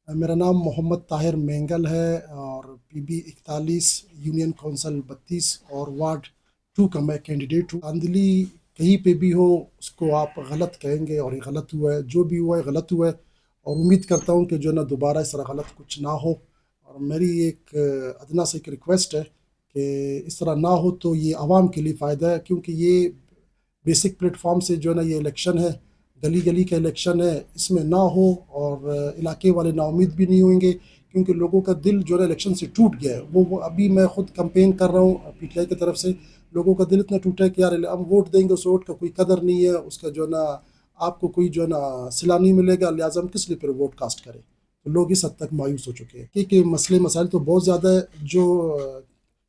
मेरा नाम मोहम्मद ताहिर मेंगल है और पीबी 41 यूनियन कौंसल 32 और वार्ड 2 का मैं कैंडिडेट हूँ। धांधली कहीं पे भी हो उसको आप गलत कहेंगे और ये गलत हुआ है, जो भी हुआ है गलत हुआ है। और उम्मीद करता हूँ कि जो है ना दोबारा इस तरह गलत कुछ ना हो। और मेरी एक अदना से एक रिक्वेस्ट है कि इस तरह ना हो तो ये आवाम के लिए फ़ायदा है, क्योंकि ये बेसिक प्लेटफॉर्म से जो है ना ये इलेक्शन है, गली गली का इलेक्शन है, इसमें ना हो और इलाके वाले नाउमीद भी नहीं होंगे, क्योंकि लोगों का दिल जो है ना इलेक्शन से टूट गया है। वो अभी मैं खुद कंपेन कर रहा हूँ पीटीआई की तरफ से। लोगों का दिल इतना टूटा है कि यार हम वोट देंगे, उस वोट का कोई कदर नहीं है, उसका जो है ना आपको कोई जो है ना सिला नहीं मिलेगा, लिहाजा हम किस लिए फिर वोट कास्ट करें। तो लोग इस हद तक मायूस हो चुके हैं कि मसले मसाइल तो बहुत ज़्यादा है। जो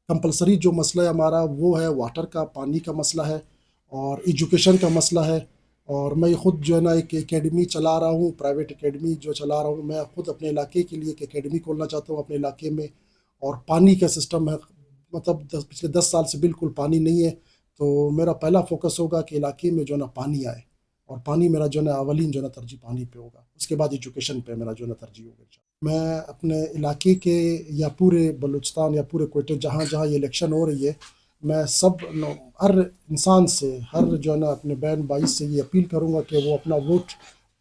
कंपलसरी जो मसला है हमारा वो है वाटर का, पानी का मसला है और एजुकेशन का मसला है। और मैं खुद जो है ना एक एकेडमी चला रहा हूँ, प्राइवेट एकेडमी जो चला रहा हूँ। मैं खुद अपने इलाके के लिए एक एकेडमी खोलना चाहता हूँ अपने इलाके में। और पानी का सिस्टम है, मतलब पिछले 10 साल से बिल्कुल पानी नहीं है। तो मेरा पहला फोकस होगा कि इलाके में जो है ना पानी आए, और पानी मेरा जो है ना अवलीन जो है ना तरजीह पानी पे होगा, उसके बाद एजुकेशन पे मेरा जो है ना तरजीह होगा। मैं अपने इलाके के या पूरे बलूचिस्तान या पूरे कोयटे जहाँ जहाँ ये इलेक्शन हो रही है, मैं हर इंसान से, हर जो है ना अपने बहन भाई से ये अपील करूँगा कि वो अपना वोट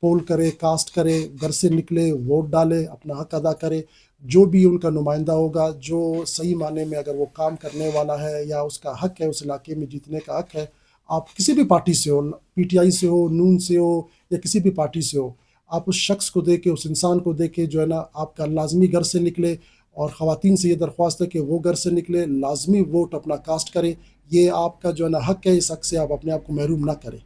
पोल करे, कास्ट करे, घर से निकले, वोट डाले, अपना हक अदा करे। जो भी उनका नुमाइंदा होगा, जो सही माने में अगर वो काम करने वाला है या उसका हक है, उस इलाके में जीतने का हक है। आप किसी भी पार्टी से हो, पीटीआई से हो, नून से हो या किसी भी पार्टी से हो, आप उस शख्स को देके, उस इंसान को देके जो है ना आपका लाजमी घर से निकले। और ख़वातीन से ये दरख्वास्त है कि वो घर से निकले, लाजमी वोट अपना कास्ट करें। ये आपका जो है ना हक है, इस हक से आप अपने आप को महरूम ना करें।